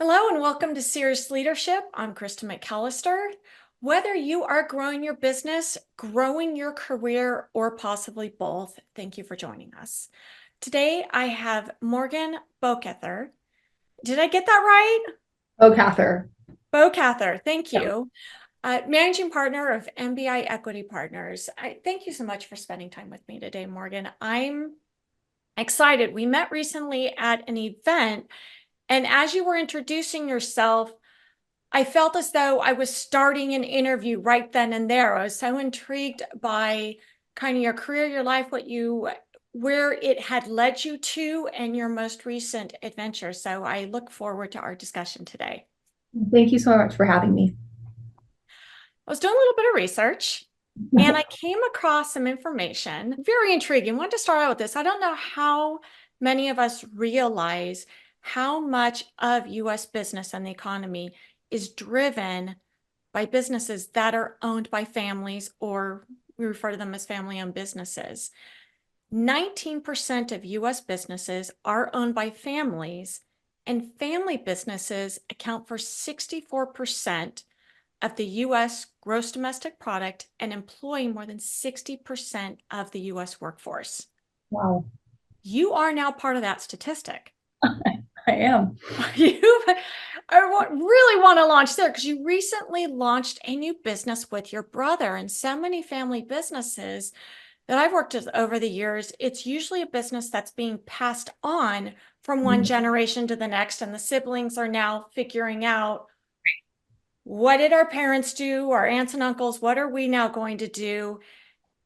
Hello and welcome to Cerius Leadership. I'm Krista McAllister. Whether you are growing your business, growing your career, or possibly both, thank you for joining us. Today I have Morgan Boukather. Did I get that right? Boukather. Boukather, thank Yeah. you. Managing partner of MBI Equity Partners. Thank you so much for spending time with me today, Morgan. I'm excited. We met recently at an event, and as you were introducing yourself, I felt as though I was starting an interview right then and there. I was so intrigued by kind of your career, your life, where it had led you to, and your most recent adventure. So I look forward to our discussion today. Thank you so much for having me. I was doing a little bit of research and I came across some information, very intriguing. I wanted to start out with this. I don't know how many of us realize how much of US business and the economy is driven by businesses that are owned by families, or we refer to them as family-owned businesses. 19% of US businesses are owned by families, and family businesses account for 64% of the US gross domestic product and employ more than 60% of the US workforce. Wow, You are now part of that statistic. I am. You really want to launch there because you recently launched a new business with your brother. And so many family businesses that I've worked with over the years, it's usually a business that's being passed on from one Mhm. generation to the next, and the siblings are now figuring out, what did our parents do, our aunts and uncles, what are we now going to do?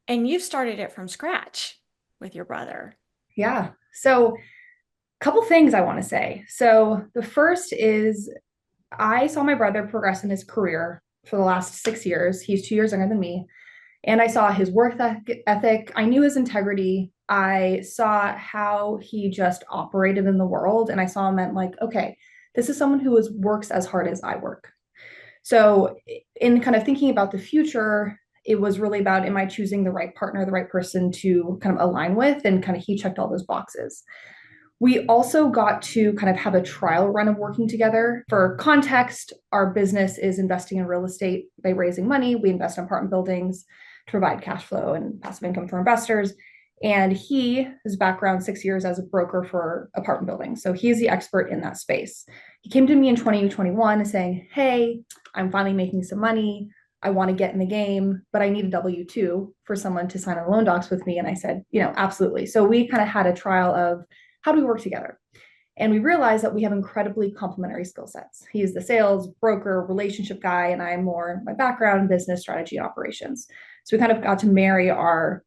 And you've started it from scratch with your brother. Yeah. So, a couple things I want to say. So, the first is I saw my brother progress in his career for the last 6 years. He's 2 years younger than me. And I saw his ethic. I knew his integrity. I saw how he just operated in the world. And I saw him and like, okay, this is someone who works as hard as I work. So, in kind of thinking about the future, it was really about, am I choosing the right partner, the right person to kind of align with? And kind of he checked all those boxes. We also got to kind of have a trial run of working together. For context, our business is investing in real estate by raising money. We invest in apartment buildings to provide cash flow and passive income for investors. And his background 6 years as a broker for apartment buildings. So he's the expert in that space. He came to me in 2021 saying, hey, I'm finally making some money. I want to get in the game, but I need a W-2 for someone to sign on loan docs with me. And I said, absolutely. So we kind of had a trial of how do we work together? And we realized that we have incredibly complementary skill sets. He's the sales, broker, relationship guy, and I'm more my background, business strategy, and operations. So we kind of got to marry our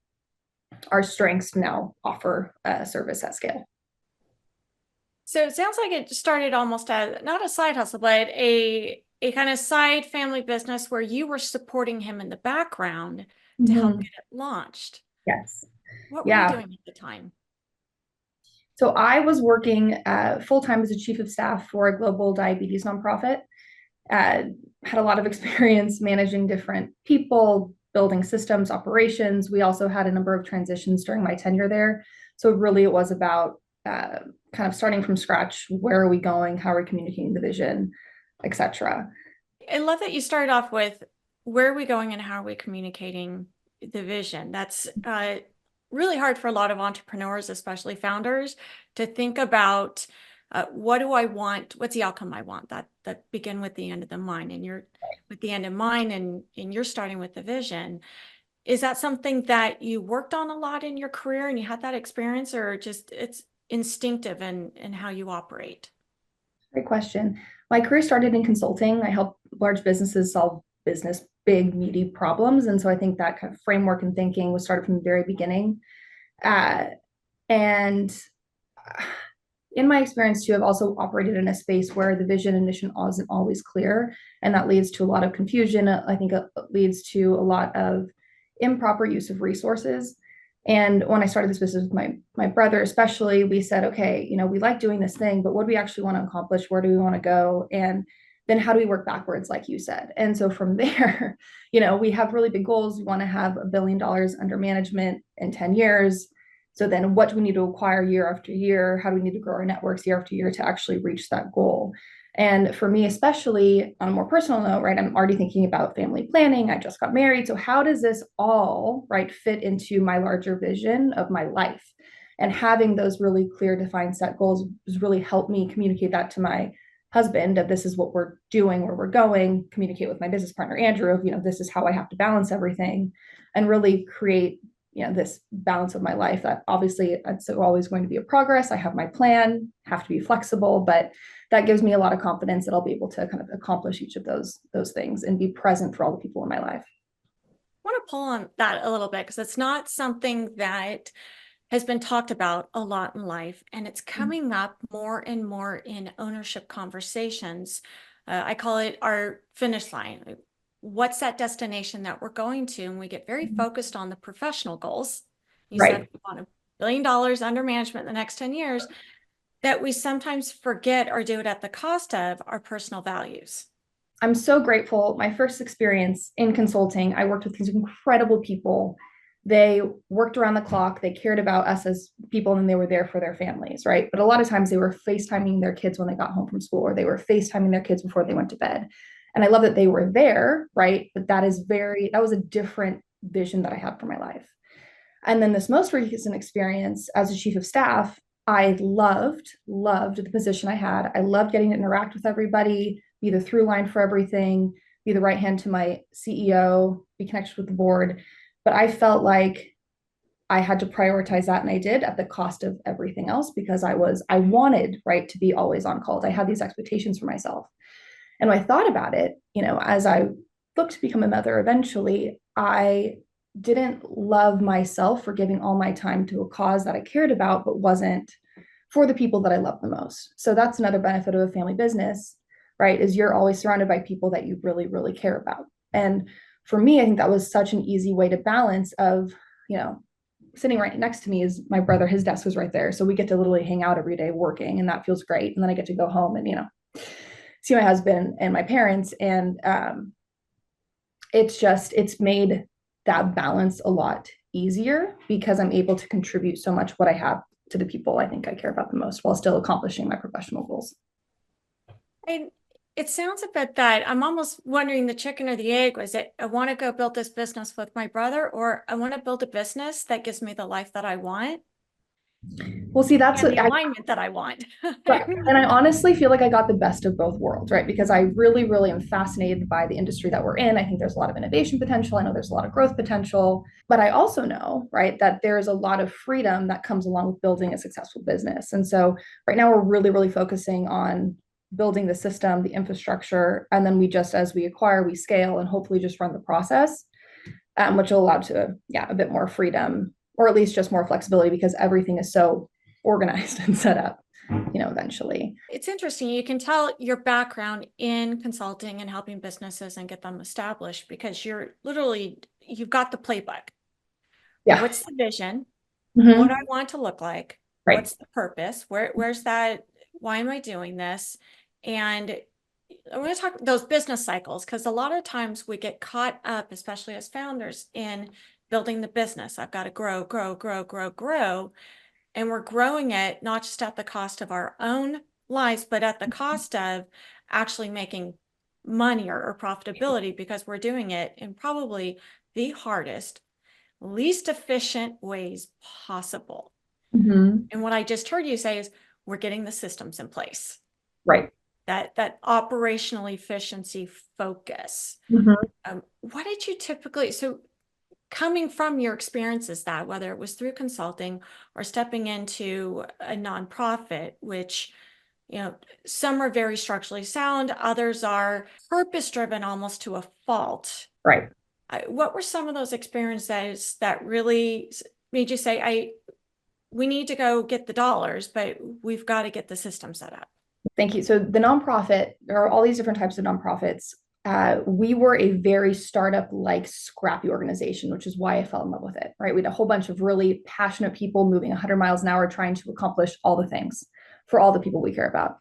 strengths to now offer a service at scale. So it sounds like it started almost as not a side hustle, but a kind of side family business where you were supporting him in the background to help Mm-hmm. get it launched. Yes. What were you Yeah. doing at the time? So I was working full time as a chief of staff for a global diabetes nonprofit. Uh, had a lot of experience managing different people, building systems, operations. We also had a number of transitions during my tenure there. So really, it was about kind of starting from scratch. Where are we going? How are we communicating the vision, etc. I love that you started off with, where are we going and how are we communicating the vision? That's really hard for a lot of entrepreneurs, especially founders, to think about, what do I want? What's the outcome I want? That begin with the end of the mind, and you're with the end in mind, and you're starting with the vision. Is that something that you worked on a lot in your career and you had that experience, or just it's instinctive in how you operate? Great question. My career started in consulting. I help large businesses solve business big, meaty problems. And so I think that kind of framework and thinking was started from the very beginning. Uh, and in my experience too, I've also operated in a space where the vision and mission isn't always clear, and that leads to a lot of confusion. I think it leads to a lot of improper use of resources. And when I started this business with my brother, especially, we said, okay, we like doing this thing, but what do we actually want to accomplish? Where do we want to go? And then how do we work backwards, like you said? And so from there, we have really big goals. We want to have $1 billion under management in 10 years. So then what do we need to acquire year after year? How do we need to grow our networks year after year to actually reach that goal? And for me, especially on a more personal note, right, I'm already thinking about family planning. I just got married. So, how does this all, right, fit into my larger vision of my life? And having those really clear, defined set goals has really helped me communicate that to my husband that this is what we're doing, where we're going, communicate with my business partner, Andrew, of, this is how I have to balance everything and really create this balance of my life that obviously it's always going to be a progress. I have my plan, have to be flexible, but that gives me a lot of confidence that I'll be able to kind of accomplish each of those things and be present for all the people in my life. I want to pull on that a little bit because it's not something that has been talked about a lot in life, and it's coming up more and more in ownership conversations. I call it our finish line. What's that destination that we're going to? And we get very focused on the professional goals. You said Right. we want $1 billion under management in the next 10 years, that we sometimes forget or do it at the cost of our personal values. I'm so grateful. My first experience in consulting, I worked with these incredible people. They worked around the clock. They cared about us as people and they were there for their families, right? But a lot of times they were FaceTiming their kids when they got home from school, or they were FaceTiming their kids before they went to bed. And I love that they were there, right? But that was a different vision that I had for my life. And then this most recent experience as a chief of staff, I loved the position I had. I loved getting to interact with everybody, be the through line for everything, be the right hand to my CEO, be connected with the board. But I felt like I had to prioritize that, and I did at the cost of everything else because I wanted, right, to be always on calls. I had these expectations for myself. And when I thought about it, as I looked to become a mother eventually, I didn't love myself for giving all my time to a cause that I cared about, but wasn't for the people that I love the most. So that's another benefit of a family business, right? Is you're always surrounded by people that you really, really care about. And for me, I think that was such an easy way to balance of, sitting right next to me is my brother. His desk was right there. So we get to literally hang out every day working, and that feels great. And then I get to go home and, see my husband and my parents. And it's made that balance a lot easier because I'm able to contribute so much what I have to the people I think I care about the most while still accomplishing my professional goals. And it sounds a bit that I'm almost wondering the chicken or the egg. Was it, I want to go build this business with my brother, or I want to build a business that gives me the life that I want Well, see, that's and what the alignment that I want? right. And I honestly feel like I got the best of both worlds, right? Because I really, really am fascinated by the industry that we're in. I think there's a lot of innovation potential. I know there's a lot of growth potential, but I also know, right, that there's a lot of freedom that comes along with building a successful business. And so right now we're really, really focusing on building the system, the infrastructure, and then as we acquire, we scale and hopefully just run the process, which will allow to, yeah, a bit more freedom or at least just more flexibility because everything is so organized and set up, eventually. It's interesting. You can tell your background in consulting and helping businesses and get them established because you've got the playbook. Yeah. What's the vision? What do Mm-hmm. I want to look like? Right. What's the purpose? Where's that? Why am I doing this? And I want to talk those business cycles because a lot of times we get caught up, especially as founders, in building the business. I've got to grow, grow, grow, grow, grow. And we're growing it not just at the cost of our own lives, but at the cost of actually making money or profitability because we're doing it in probably the hardest, least efficient ways possible. Mm-hmm. And what I just heard you say is we're getting the systems in place, Right. that operational efficiency focus. Mm-hmm. What did you typically, so coming from your experiences, that whether it was through consulting or stepping into a nonprofit, which, some are very structurally sound, others are purpose driven almost to a fault. Right. What were some of those experiences that really made you say, we need to go get the dollars, but we've got to get the system set up? Thank you. So the nonprofit, there are all these different types of nonprofits. We were a very startup-like, scrappy organization, which is why I fell in love with it. Right, we had a whole bunch of really passionate people moving 100 miles an hour, trying to accomplish all the things for all the people we care about.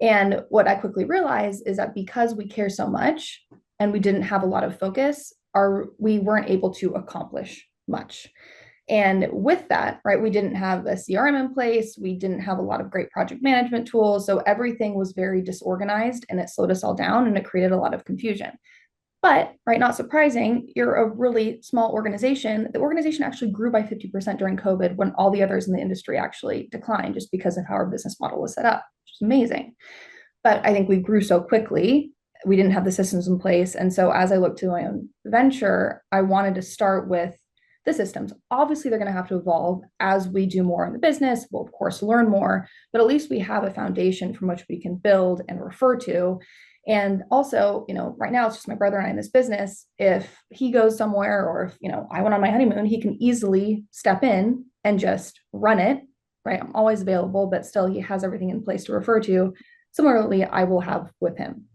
And what I quickly realized is that because we care so much and we didn't have a lot of focus, we weren't able to accomplish much. And with that, right, we didn't have a CRM in place. We didn't have a lot of great project management tools. So everything was very disorganized and it slowed us all down and it created a lot of confusion. But, right, not surprising, you're a really small organization. The organization actually grew by 50% during COVID when all the others in the industry actually declined just because of how our business model was set up, which is amazing. But I think we grew so quickly, we didn't have the systems in place. And so as I looked to my own venture, I wanted to start with the systems. Obviously, they're going to have to evolve as we do more in the business. We'll, of course, learn more, but at least we have a foundation from which we can build and refer to. And also, right now it's just my brother and I in this business. If he goes somewhere or if, I went on my honeymoon, he can easily step in and just run it, right? I'm always available, but still he has everything in place to refer to. Similarly, I will have with him.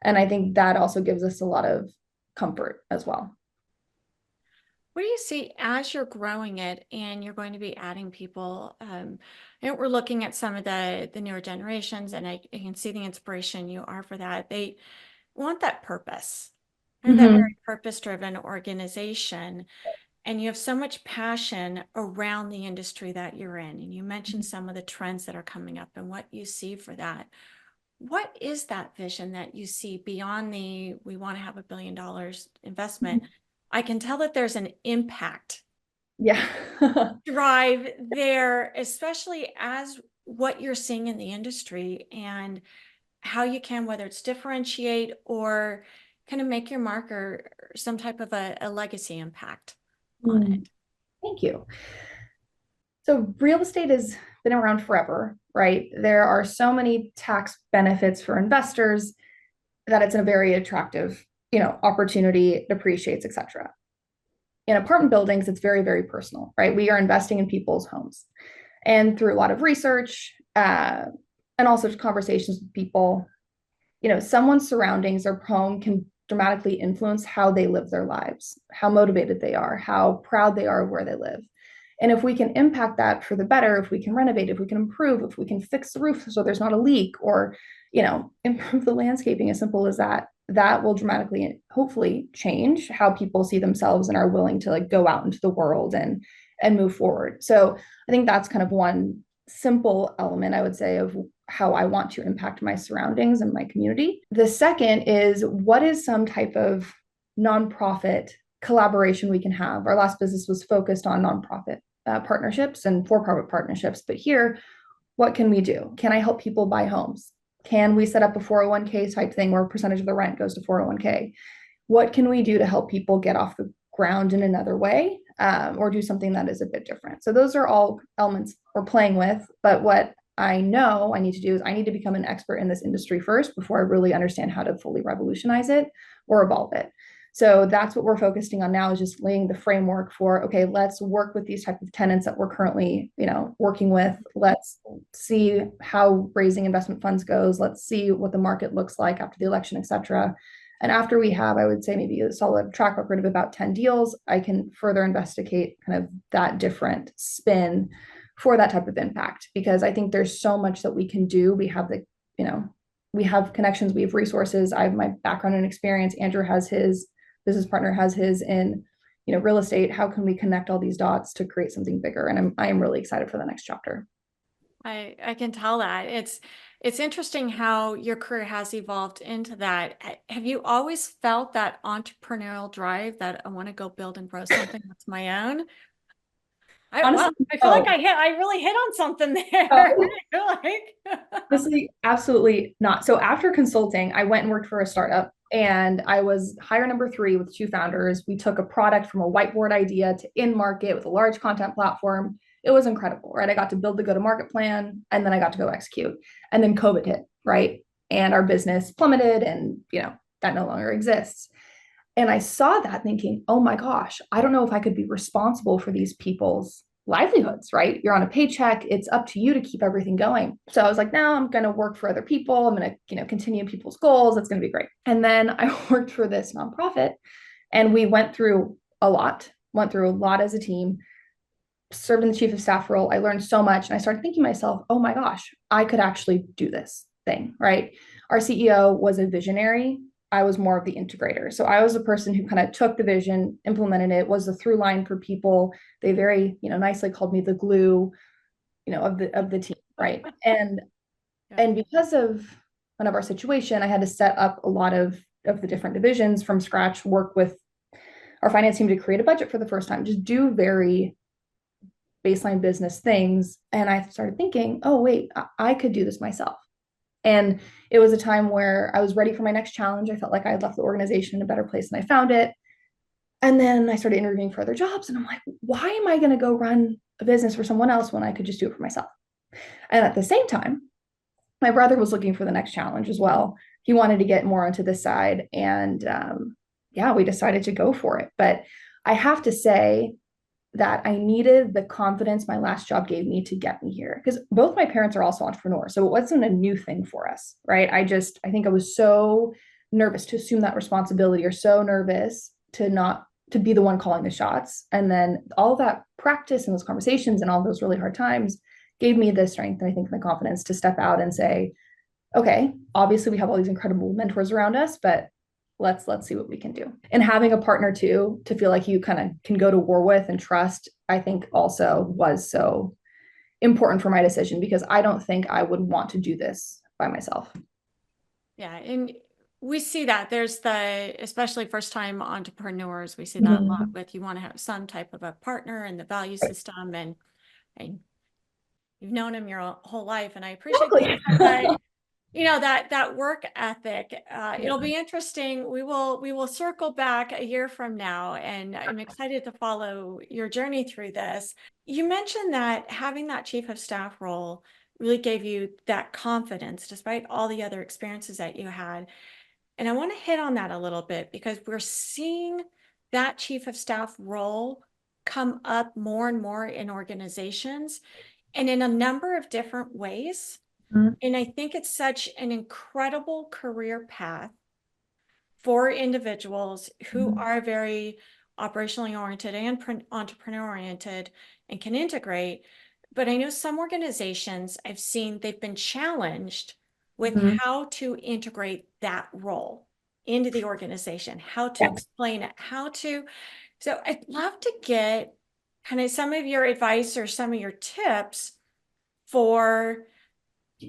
And I think that also gives us a lot of comfort as well. What do you see as you're growing it and you're going to be adding people? We're looking at some of the newer generations, and I can see the inspiration you are for that. They want that purpose and that Mm-hmm. very purpose-driven organization. And you have so much passion around the industry that you're in. And you mentioned some of the trends that are coming up and what you see for that. What is that vision that you see beyond the we want to have $1 billion investment? I can tell that there's an impact Yeah. drive there, especially as what you're seeing in the industry and how you can, whether it's differentiate or kind of make your mark or some type of a legacy impact on Mm, it. thank you. So real estate has been around forever, right? There are so many tax benefits for investors that it's a very attractive, opportunity, it appreciates, etc. In apartment buildings, it's very, very personal, right? We are investing in people's homes. And through a lot of research and also just conversations with people, someone's surroundings, their home can dramatically influence how they live their lives, how motivated they are, how proud they are of where they live. And if we can impact that for the better, if we can renovate, if we can improve, if we can fix the roof so there's not a leak, or, improve the landscaping, as simple as that, that will dramatically, hopefully, change how people see themselves and are willing to like go out into the world and move forward. So I think that's kind of one simple element I would say of how I want to impact my surroundings and my community. The second is what is some type of nonprofit collaboration we can have. Our last business was focused on nonprofit partnerships and for-profit partnerships, but here, what can we do? Can I help people buy homes? Can we set up a 401k type thing where a percentage of the rent goes to 401k? What can we do to help people get off the ground in another way, or do something that is a bit different? So those are all elements we're playing with. But what I know I need to do is I need to become an expert in this industry first before I really understand how to fully revolutionize it or evolve it. So that's what we're focusing on now, is just laying the framework for, okay, let's work with these type of tenants that we're currently, working with. Let's see how raising investment funds goes. Let's see what the market looks like after the election, et cetera. And after we have, I would say, maybe a solid track record of about 10 deals, I can further investigate kind of that different spin for that type of impact, because I think there's so much that we can do. We have we have connections, we have resources. I have my background and experience. Andrew has his, business partner has his in, real estate. How can we connect all these dots to create something bigger? And I am really excited for the next chapter. I can tell that it's interesting how your career has evolved into that. Have you always felt that entrepreneurial drive that I want to go build and grow something that's my own? Well, Honestly, I feel like no. I really hit on something there. Oh, I feel like honestly, absolutely not. So after consulting, I went and worked for a startup, and I was hire number three with two founders. We took a product from a whiteboard idea to in market with a large content platform. It was incredible, right? I got to build the go to market plan, and then I got to go execute. And then COVID hit, right? And our business plummeted, and that no longer exists. And I saw that thinking, oh my gosh, I don't know if I could be responsible for these people's livelihoods, right? You're on a paycheck. It's up to you to keep everything going. So I was like, no, I'm going to work for other people. I'm going to, continue people's goals. That's going to be great. And then I worked for this nonprofit, and we went through a lot, as a team, served in the chief of staff role. I learned so much. And I started thinking to myself, oh my gosh, I could actually do this thing, right? Our CEO was a visionary. I was more of the integrator. So I was the person who kind of took the vision, implemented it, was the through line for people. They very, nicely called me the glue, of the team, right? And Yeah. and because of kind of our situation, I had to set up a lot of the different divisions from scratch, work with our finance team to create a budget for the first time, just do very baseline business things. And I started thinking, oh, wait, I could do this myself. And it was a time where I was ready for my next challenge. I felt like I had left the organization in a better place than I found it. And then I started interviewing for other jobs. And I'm like, why am I going to go run a business for someone else when I could just do it for myself? And at the same time, my brother was looking for the next challenge as well. He wanted to get more onto this side. And yeah, we decided to go for it. But I have to say, that I needed the confidence my last job gave me to get me here. Because both my parents are also entrepreneurs. So it wasn't a new thing for us, right? I think I was so nervous to assume that responsibility, or so nervous to not to be the one calling the shots. And then all of that practice and those conversations and all those really hard times gave me the strength and I think the confidence to step out and say, okay, obviously we have all these incredible mentors around us, but let's see what we can do. And having a partner too to feel like you kind of can go to war with and trust, I think also was so important for my decision, because I don't think I would want to do this by myself. Yeah. And we see that there's especially first time entrepreneurs, we see that a lot Mhm. with you want to have some type of a partner in the value system and you've known him your whole life. And I appreciate that you Exactly. have that work ethic. It'll Yeah. be interesting. We will circle back a year from now, and I'm excited to follow your journey through this. You mentioned that having that chief of staff role really gave you that confidence despite all the other experiences that you had. And I want to hit on that a little bit because we're seeing that chief of staff role come up more and more in organizations and in a number of different ways. Mhm. And I think it's such an incredible career path for individuals who Mhm. are very operationally oriented and entrepreneur oriented and can integrate. But I know some organizations I've seen they've been challenged with Mhm. how to integrate that role into the organization, how to Yeah. explain it, so I'd love to get kind of some of your advice or some of your tips for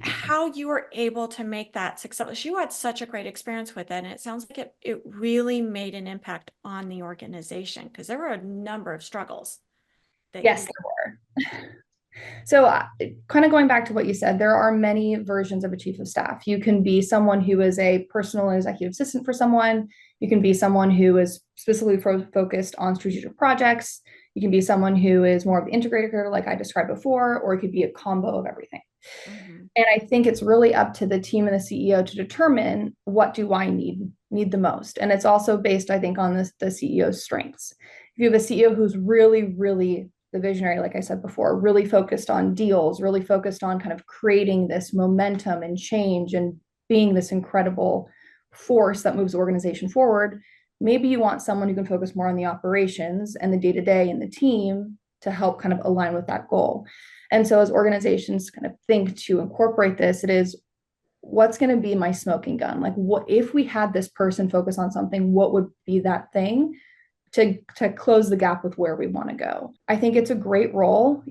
how you were able to make that successful. You had such a great experience with it, and it sounds like it really made an impact on the organization because there were a number of struggles that Yes, you. there were. So, kind of going back to what you said, there are many versions of a chief of staff. You can be someone who is a personal executive assistant for someone. You can be someone who is specifically focused on strategic projects. You can be someone who is more of the integrator, like I described before, or it could be a combo of everything. Mhm. And I think it's really up to the team and the CEO to determine what do I need the most. And it's also based, I think, on the CEO's strengths. If you have a CEO who's really the visionary, like I said before, really focused on deals, really focused on kind of creating this momentum and change and being this incredible force that moves the organization forward, maybe you want someone who can focus more on the operations and the day to day and the team to help kind of align with that goal. And so as organizations kind of think to incorporate this, it is what's going to be my smoking gun? Like what if we had this person focus on something, what would be that thing to close the gap with where we want to go? I think it's a great role.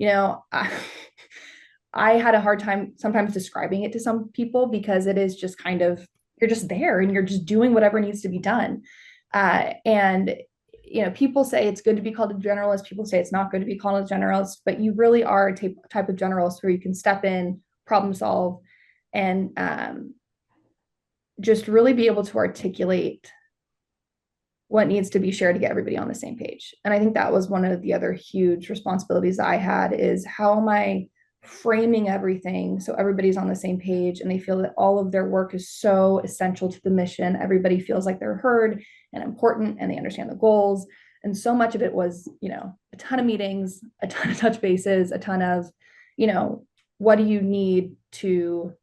I had a hard time sometimes describing it to some people because it is just kind of you're just there and you're just doing whatever needs to be done. And people say it's good to be called a generalist. People say it's not good to be called a generalist, but you really are a type of generalist where you can step in, problem solve, and just really be able to articulate what needs to be shared to get everybody on the same page. And I think that was one of the other huge responsibilities I had is how am I framing everything so everybody's on the same page and they feel that all of their work is so essential to the mission. Everybody feels like they're heard and important and they understand the goals. And so much of it was, a ton of meetings, a ton of touch bases, a ton of, what do you need to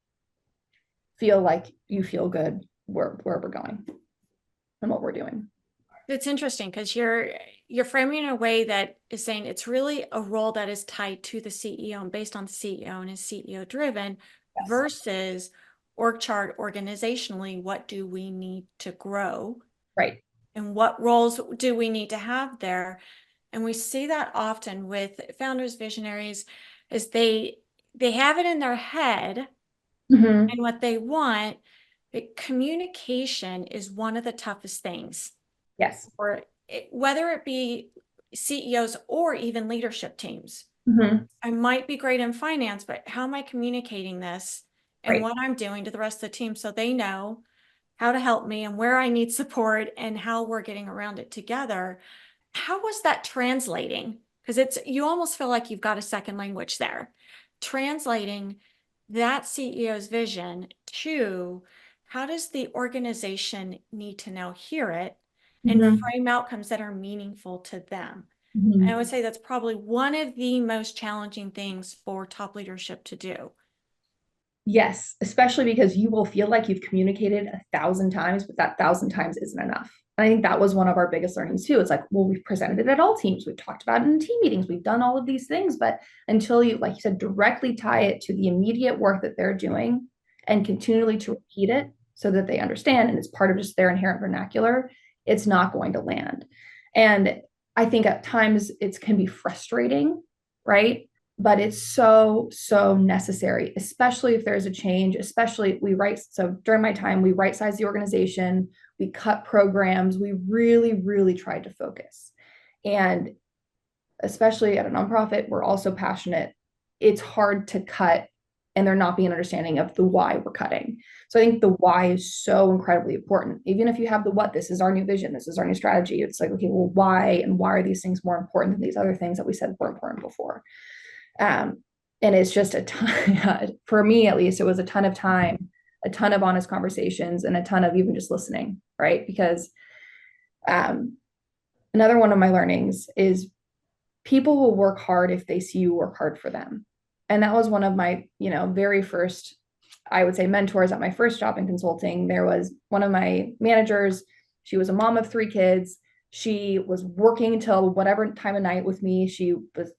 feel like you feel good where we're going and what we're doing. It's interesting because you're framing in a way that is saying it's really a role that is tied to the CEO and based on the CEO and is CEO driven Yes. versus org chart organizationally, what do we need to grow? Right. And what roles do we need to have there? And we see that often with founders, visionaries, is they have it in their head Mm-hmm. and what they want, but communication is one of the toughest things, Yes. or whether it be CEOs or even leadership teams. Mm-hmm. I might be great in finance, but how am I communicating this and Right. what I'm doing to the rest of the team so they know how to help me and where I need support and how we're getting around it together? How was that translating? Because you almost feel like you've got a second language there. Translating that CEO's vision to how does the organization need to now hear it and Mm-hmm. frame outcomes that are meaningful to them? And I Mm-hmm. would say that's probably one of the most challenging things for top leadership to do. Yes, especially because you will feel like you've communicated 1,000 times, but that 1,000 times isn't enough. And I think that was one of our biggest learnings too. It's like, well, we've presented it at all teams, we've talked about it in team meetings, we've done all of these things, but until you, like you said, directly tie it to the immediate work that they're doing and continually to repeat it so that they understand and it's part of just their inherent vernacular, it's not going to land. And I think at times it can be frustrating, right? But it's so necessary, especially if there's a change. Especially so during my time we right size the organization, we cut programs, we really tried to focus. And especially at a nonprofit, we're also passionate. It's hard to cut and there not be an understanding of the why we're cutting. So I think the why is so incredibly important. Even if you have the what, this is our new vision, this is our new strategy, it's like, okay, well, why, and why are these things more important than these other things that we said were important before? And it's just a ton, for me at least, it was a ton of time, a ton of honest conversations, and a ton of even just listening, right? Because um, another one of my learnings is people will work hard if they see you work hard for them. And that was one of my, very first, I would say, mentors at my first job in consulting. There was one of my managers. She was a mom of 3 kids. She was working till whatever time of night with me. She was,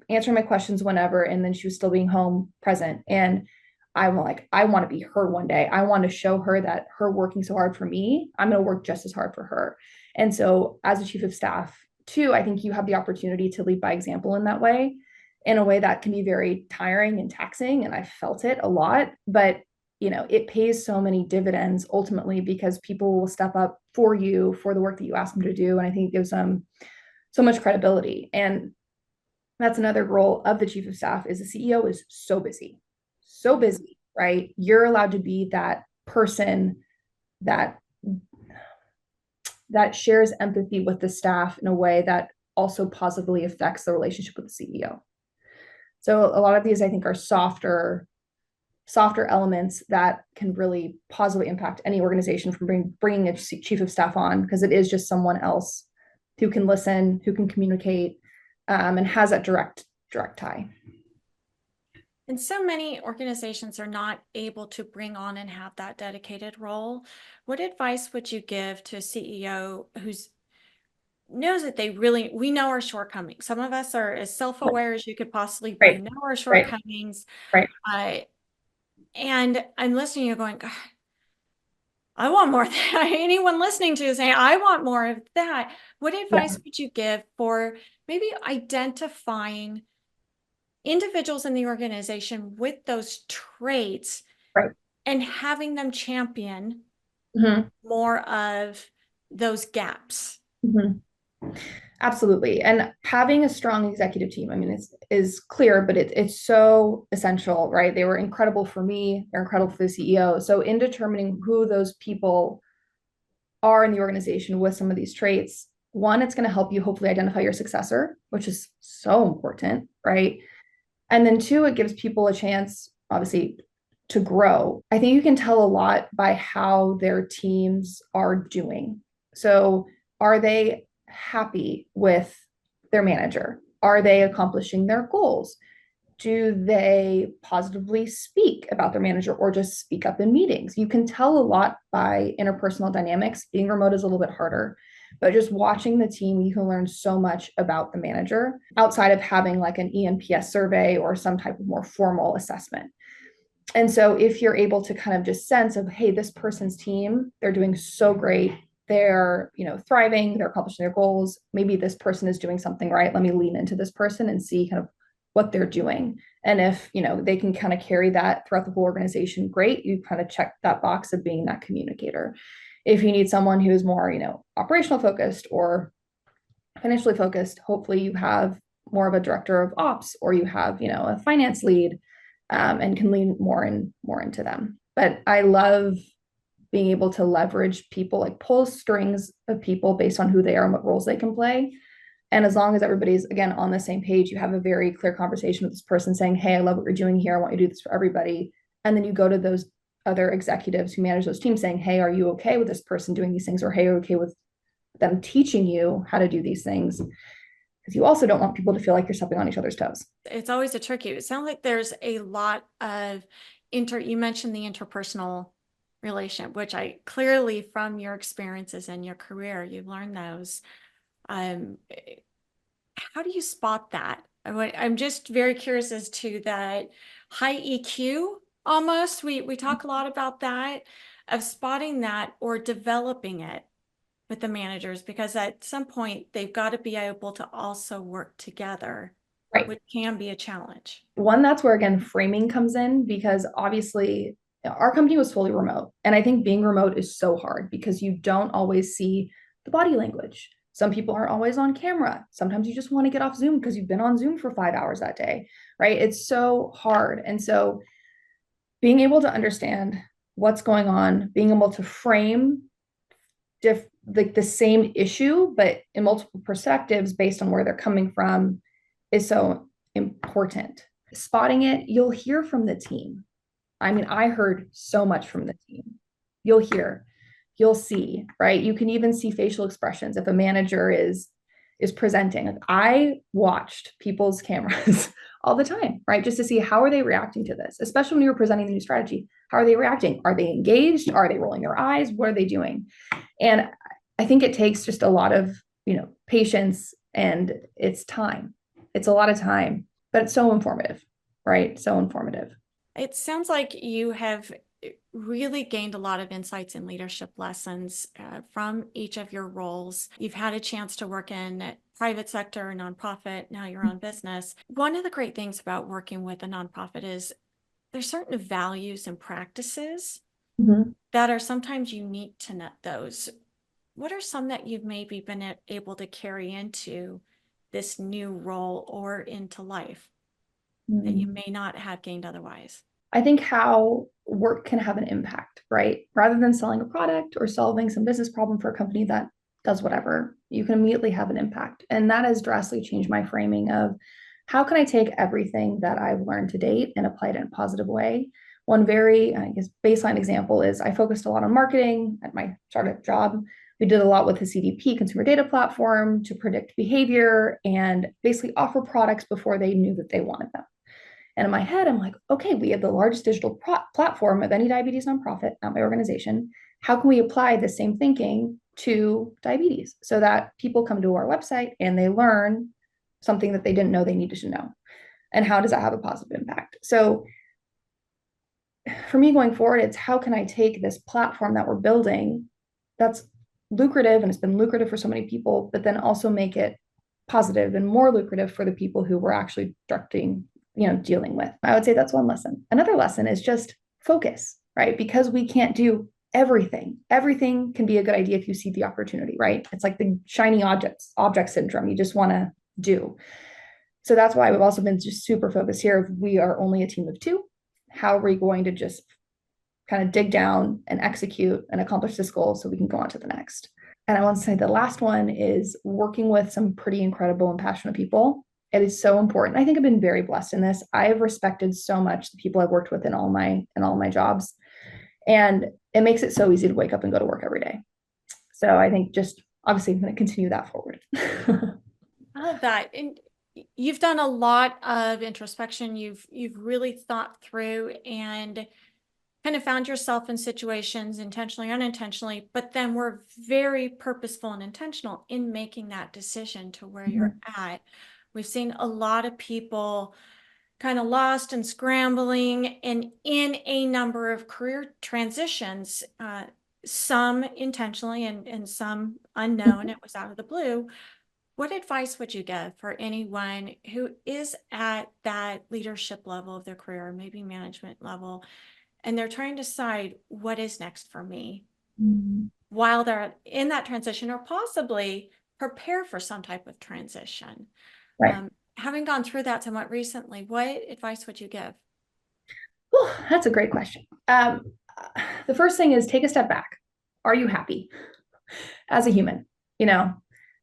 answering my questions whenever, and then she was still being home present. And I'm like, I want to be her one day. I want to show her that her working so hard for me, I'm going to work just as hard for her. And so, as a chief of staff, too, I think you have the opportunity to lead by example in that way, in a way that can be very tiring and taxing. And I felt it a lot, but it pays so many dividends ultimately because people will step up for you for the work that you ask them to do. And I think it gives them so much credibility. And that's another role of the chief of staff is the CEO is so busy, right? You're allowed to be that person that shares empathy with the staff in a way that also positively affects the relationship with the CEO. So a lot of these, I think, are softer elements that can really positively impact any organization from bringing a chief of staff on, because it is just someone else who can listen, who can communicate, and has that direct tie. And so many organizations are not able to bring on and have that dedicated role. What advice would you give to a CEO who's knows that we know our shortcomings. Some of us are as self-aware as you could possibly be, Right, know our right, shortcomings. right. Uh, and I'm listening, you're going, God, I want more of that. Anyone listening to is saying, I want more of that. What Yeah, advice would you give for maybe identifying individuals in the organization with those traits right. and having them champion Mm-hmm. more of those gaps? Mm-hmm. Absolutely. And having a strong executive team, I mean, is clear, but it's so essential, right? They were incredible for me. They're incredible for the CEO. So in determining who those people are in the organization with some of these traits, one, it's going to help you hopefully identify your successor, which is so important, right? And then two, it gives people a chance, obviously, to grow. I think you can tell a lot by how their teams are doing. So, are they happy with their manager? Are they accomplishing their goals? Do they positively speak about their manager or just speak up in meetings? You can tell a lot by interpersonal dynamics. Being remote is a little bit harder, but just watching the team, you can learn so much about the manager outside of having like an ENPS survey or some type of more formal assessment. And so if you're able to kind of just sense of, hey, this person's team, they're doing so great. They're, thriving, they're accomplishing their goals. Maybe this person is doing something right. Let me lean into this person and see kind of what they're doing. And if, they can kind of carry that throughout the whole organization, great. You kind of check that box of being that communicator. If you need someone who is more, operational focused or financially focused, hopefully you have more of a director of ops, or you have, a finance lead, and can lean more into them. But I love being able to leverage people, like pull strings of people based on who they are and what roles they can play. And as long as everybody's, again, on the same page, you have a very clear conversation with this person saying, hey, I love what you're doing here. I want you to do this for everybody. And then you go to those other executives who manage those teams saying, hey, are you okay with this person doing these things? Or hey, are you okay with them teaching you how to do these things? Because you also don't want people to feel like you're stepping on each other's toes. It's always a tricky. It sounds like there's a lot of you mentioned the interpersonal relation, which I clearly from your experiences and your career, you've learned those. Um, how do you spot that? I'm just very curious as to that high EQ almost. We talk a lot about that, of spotting that or developing it with the managers, because at some point they've got to be able to also work together, Right. which can be a challenge. One, that's where, again, framing comes in, because obviously our company was fully remote. And I think being remote is so hard because you don't always see the body language. Some people aren't always on camera. Sometimes you just want to get off Zoom because you've been on Zoom for 5 hours that day, right? It's so hard. And so being able to understand what's going on, being able to frame like the same issue, but in multiple perspectives based on where they're coming from, is so important. Spotting it, you'll hear from the team. I mean, I heard so much from the team. You'll hear, you'll see, right? You can even see facial expressions if a manager is presenting. Like, I watched people's cameras all the time, right? Just to see how are they reacting to this, especially when you're presenting the new strategy. How are they reacting? Are they engaged? Are they rolling their eyes? What are they doing? And I think it takes just a lot of, patience, and it's time. It's a lot of time, but it's so informative, right? So informative. It sounds like you have really gained a lot of insights and leadership lessons from each of your roles. You've had a chance to work in private sector, nonprofit, now your own business. One of the great things about working with a nonprofit is there's certain values and practices Mm-hmm. that are sometimes unique to those. What are some that you've maybe been able to carry into this new role or into life that you may not have gained otherwise? I think how work can have an impact, right? Rather than selling a product or solving some business problem for a company that does whatever, you can immediately have an impact. And that has drastically changed my framing of how can I take everything that I've learned to date and apply it in a positive way. One very, I guess, baseline example is I focused a lot on marketing at my startup job. We did a lot with the CDP, consumer data platform, to predict behavior and basically offer products before they knew that they wanted them. And in my head, I'm like, okay, we have the largest digital platform of any diabetes nonprofit at my organization. How can we apply the same thinking to diabetes so that people come to our website and they learn something that they didn't know they needed to know? And how does that have a positive impact? So for me going forward, it's how can I take this platform that we're building that's lucrative, and it's been lucrative for so many people, but then also make it positive and more lucrative for the people who we're actually directing, dealing with. I would say that's one lesson. Another lesson is just focus, right? Because we can't do everything. Everything can be a good idea if you see the opportunity, right? It's like the shiny object syndrome. You just want to do. So that's why we've also been just super focused here. We are only a team of two. How are we going to just kind of dig down and execute and accomplish this goal so we can go on to the next? And I want to say the last one is working with some pretty incredible and passionate people. It is so important. I think I've been very blessed in this. I have respected so much the people I've worked with in all my jobs. And it makes it so easy to wake up and go to work every day. So I think just obviously I'm going to continue that forward. I love that. And you've done a lot of introspection. You've really thought through and kind of found yourself in situations intentionally or unintentionally, but then we're very purposeful and intentional in making that decision to where you're at. We've seen a lot of people kind of lost and scrambling and in a number of career transitions, some intentionally and some unknown, it was out of the blue. What advice would you give for anyone who is at that leadership level of their career, maybe management level, and they're trying to decide what is next for me Mhm. while they're in that transition, or possibly prepare for some type of transition? Right. Having gone through that somewhat recently, what advice would you give? Well, that's a great question. The first thing is take a step back. Are you happy as a human? You know,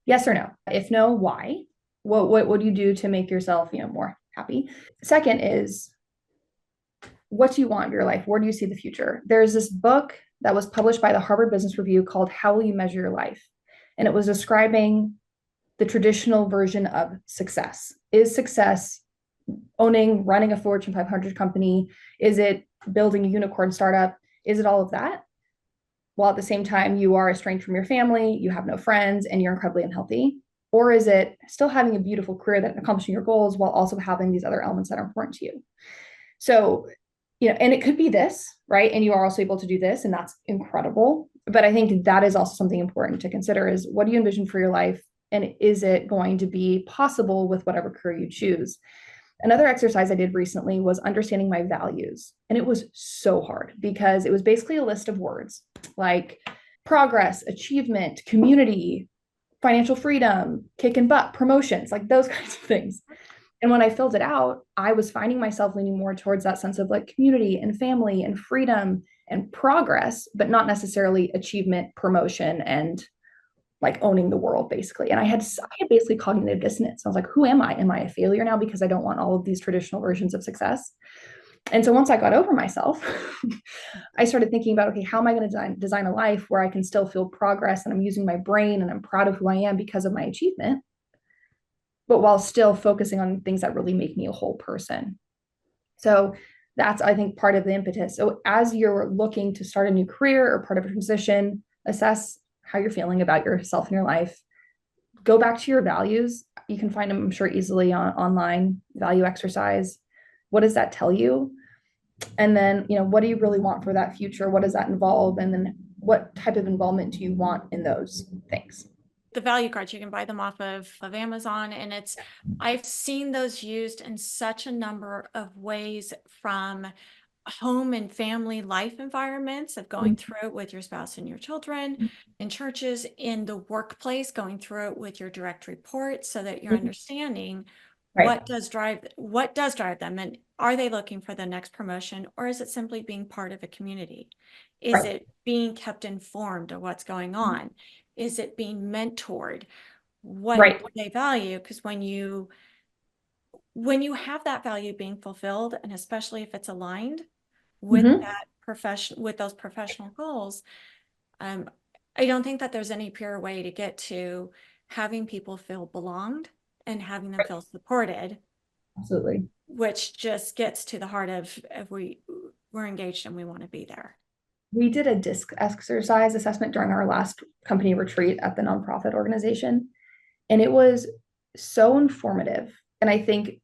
yes or no? If no, why? What would you do to make yourself, more happy? Second is, what do you want in your life? Where do you see the future? There's this book that was published by the Harvard Business Review called How Will You Measure Your Life? And it was describing the traditional version of success. Is success running a Fortune 500 company? Is it building a unicorn startup? Is it all of that? While at the same time, you are estranged from your family, you have no friends, and you're incredibly unhealthy? Or is it still having a beautiful career that accomplishing your goals while also having these other elements that are important to you? So, and it could be this, right? And you are also able to do this, and that's incredible. But I think that is also something important to consider is, what do you envision for your life? And is it going to be possible with whatever career you choose? Another exercise I did recently was understanding my values. And it was so hard because it was basically a list of words like progress, achievement, community, financial freedom, kick and butt, promotions, like those kinds of things. And when I filled it out, I was finding myself leaning more towards that sense of like community and family and freedom and progress, but not necessarily achievement, promotion, and like owning the world basically. And I had basically cognitive dissonance. I was like, who am I? Am I a failure now because I don't want all of these traditional versions of success? And so once I got over myself, I started thinking about, okay, how am I going to design a life where I can still feel progress and I'm using my brain and I'm proud of who I am because of my achievement, but while still focusing on things that really make me a whole person. So that's, I think, part of the impetus. So as you're looking to start a new career or part of a transition, assess how you're feeling about yourself and your life. Go back to your values. You can find them, I'm sure, easily online. Value exercise. What does that tell you? And then, what do you really want for that future? What does that involve? And then what type of involvement do you want in those things? The value cards, you can buy them off of Amazon, and I've seen those used in such a number of ways, from home and family life environments of going through it with your spouse and your children, in churches, in the workplace, going through it with your direct reports, so that you're understanding Right. what does drive them, and are they looking for the next promotion, or is it simply being part of a community? Is Right. it being kept informed of what's going on? Is it being mentored? What Right. do they value? Because when you have that value being fulfilled, and especially if it's aligned with Mm-hmm. that profession, with those professional goals, um, I don't think that there's any pure way to get to having people feel belonged and having them feel supported, Absolutely. which just gets to the heart of if we're engaged and we want to be there. We did a DISC exercise assessment during our last company retreat at the nonprofit organization, and it was so informative. And I think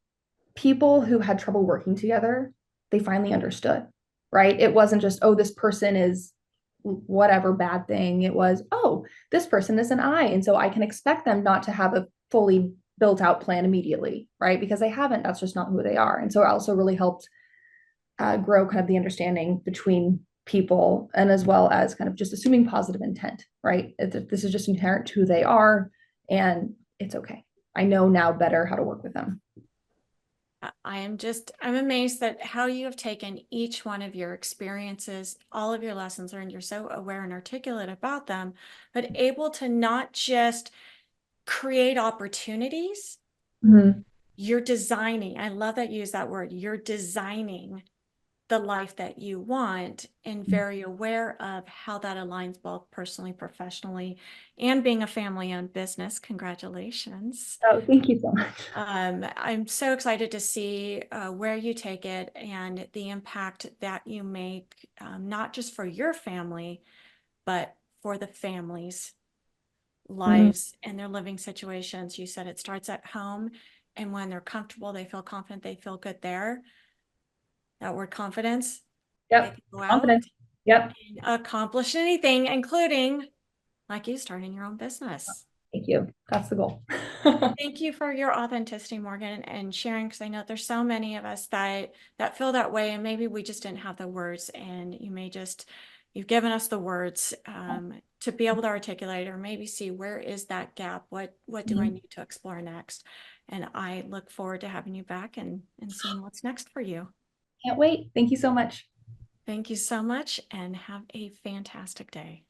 people who had trouble working together, they finally understood, right? It wasn't just, oh, this person is whatever bad thing. It was, oh, this person is an I. And so I can expect them not to have a fully built out plan immediately, right? Because they haven't, that's just not who they are. And so it also really helped grow kind of the understanding between people, and as well as kind of just assuming positive intent, right? This is just inherent to who they are, and it's okay. I know now better how to work with them. I'm amazed at how you have taken each one of your experiences, all of your lessons learned. You're so aware and articulate about them, but able to not just create opportunities, Mm-hmm. you're designing. I love that you use that word. You're designing the life that you want, and very aware of how that aligns both personally, professionally, and being a family-owned business. Congratulations. Oh, thank you so much. I'm so excited to see where you take it and the impact that you make, not just for your family, but for the families' Mm-hmm. lives and their living situations. You said it starts at home. And when they're comfortable, they feel confident, they feel good there. That word confidence, they Yep. can go out Confidence. Yep. and accomplish anything, including like you starting your own business. Thank you. That's the goal. Thank you for your authenticity, Morgan, and sharing, because I know there's so many of us that feel that way, and maybe we just didn't have the words, and you've given us the words to be able to articulate or maybe see where is that gap, what do I need to explore next. And I look forward to having you back and seeing what's next for you. Can't wait. Thank you so much. Thank you so much and have a fantastic day.